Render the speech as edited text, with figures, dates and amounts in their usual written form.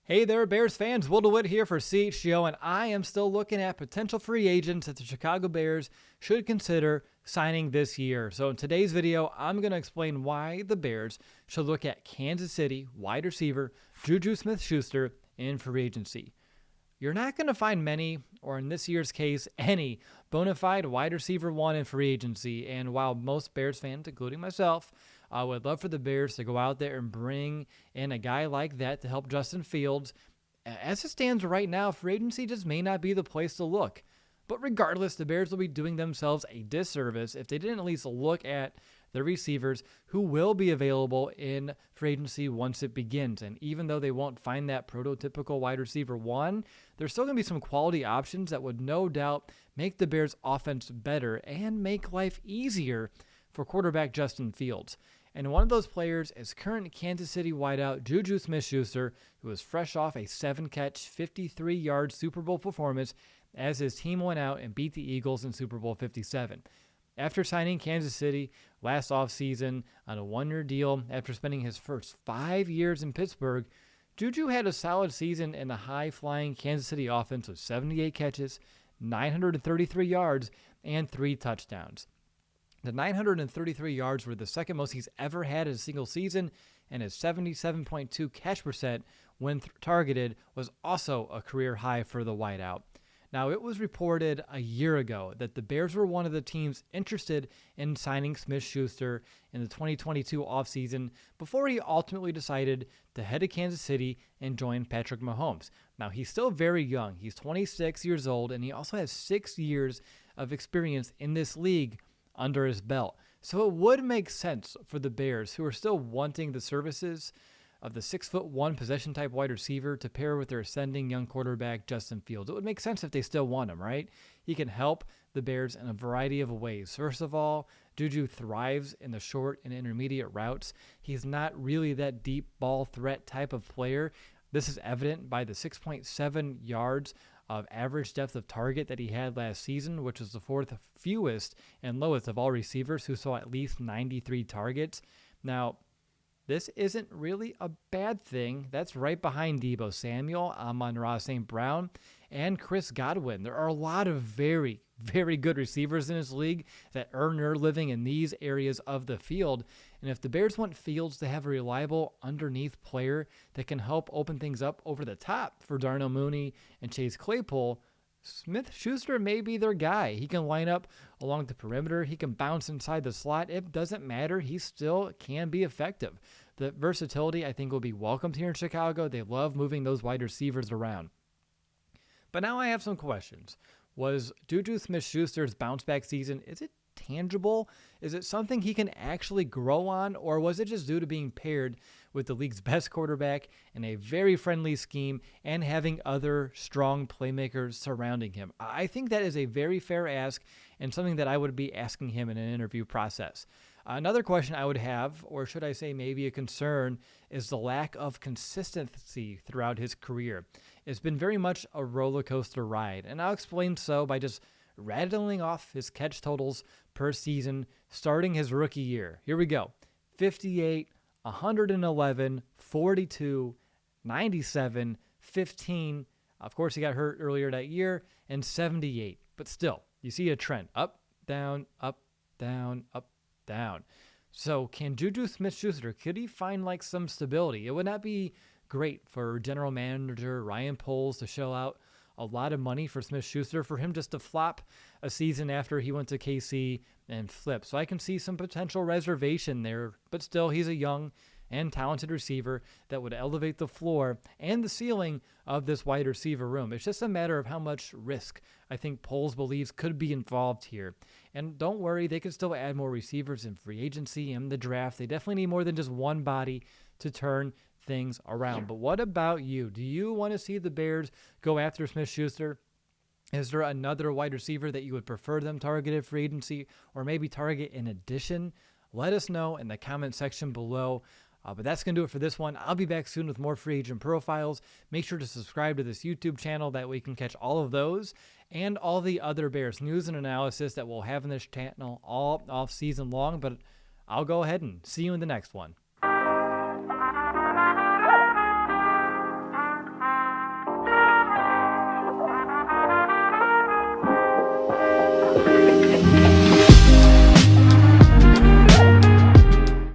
Hey there, Bears fans. Will DeWitt here for CHGO, and I am still looking at potential free agents that the Chicago Bears should consider signing this year. So in today's video, I'm going to explain why the Bears should look at Kansas City wide receiver JuJu Smith-Schuster in free agency. You're not going to find many, or in this year's case, any bona fide wide receiver one in free agency. And while most Bears fans, including myself, would love for the Bears to go out there and bring in a guy like that to help Justin Fields, as it stands right now, free agency just may not be the place to look. But regardless, the Bears will be doing themselves a disservice if they didn't at least look at the receivers who will be available in free agency once it begins. And even though they won't find that prototypical wide receiver one, there's still going to be some quality options that would no doubt make the Bears offense better and make life easier for quarterback Justin Fields. And one of those players is current Kansas City wideout JuJu Smith-Schuster, who is fresh off a 7-catch, 53-yard Super Bowl performance as his team went out and beat the Eagles in Super Bowl 57. After signing Kansas City last offseason on a one-year deal after spending his first 5 years in Pittsburgh, JuJu had a solid season in the high-flying Kansas City offense with 78 catches, 933 yards, and 3 touchdowns. The 933 yards were the second most he's ever had in a single season, and his 77.2 catch percent when targeted was also a career high for the wideout. Now, it was reported a year ago that the Bears were one of the teams interested in signing Smith-Schuster in the 2022 offseason before he ultimately decided to head to Kansas City and join Patrick Mahomes. Now, he's still very young. He's 26 years old, and he also has 6 years of experience in this league under his belt. So it would make sense for the Bears, who are still wanting the services of the 6'1" possession type wide receiver to pair with their ascending young quarterback Justin Fields. It would make sense if they still want him, right? He can help the Bears in a variety of ways. First of all, JuJu thrives in the short and intermediate routes. He's not really that deep ball threat type of player. This is evident by the 6.7 yards of average depth of target that he had last season, which was the fourth fewest and lowest of all receivers who saw at least 93 targets. Now, this isn't really a bad thing. That's right behind Deebo Samuel, Amon-Ra St. Brown, and Chris Godwin. There are a lot of very, very good receivers in this league that earn their living in these areas of the field. And if the Bears want Fields to have a reliable underneath player that can help open things up over the top for Darnell Mooney and Chase Claypool, Smith-Schuster may be their guy. He can line up along the perimeter. He can bounce inside the slot. It doesn't matter. He still can be effective. The versatility, I think, will be welcomed here in Chicago. They love moving those wide receivers around. But now I have some questions. Was JuJu Smith-Schuster's bounce-back season, is it tangible? Is it something he can actually grow on, or was it just due to being paired with the league's best quarterback in a very friendly scheme and having other strong playmakers surrounding him? I think that is a very fair ask and something that I would be asking him in an interview process. Another question I would have, or should I say maybe a concern, is the lack of consistency throughout his career. It's been very much a roller coaster ride, and I'll explain so by just rattling off his catch totals per season starting his rookie year. Here we go. 58, 111, 42, 97, 15. Of course, he got hurt earlier that year, and 78. But still, you see a trend. Up, down, up, down, up, down. So can JuJu Smith-Schuster, could he find like some stability? It would not be great for general manager Ryan Poles to shell out a lot of money for Smith-Schuster for him just to flop a season after he went to KC and flip. So I can see some potential reservation there, but still he's a young and talented receiver that would elevate the floor and the ceiling of this wide receiver room. It's just a matter of how much risk I think Poles believes could be involved here. And don't worry, they could still add more receivers in free agency and the draft. They definitely need more than just one body to turn things around. But what about you? Do you want to see the Bears go after Smith-Schuster? Is there another wide receiver that you would prefer them targeted free agency, or maybe target in addition? Let us know in the comment section below. But that's going to do it for this one. I'll be back soon with more free agent profiles. Make sure to subscribe to this YouTube channel. That way you can catch all of those and all the other Bears news and analysis that we'll have in this channel all off season long. But I'll go ahead and see you in the next one.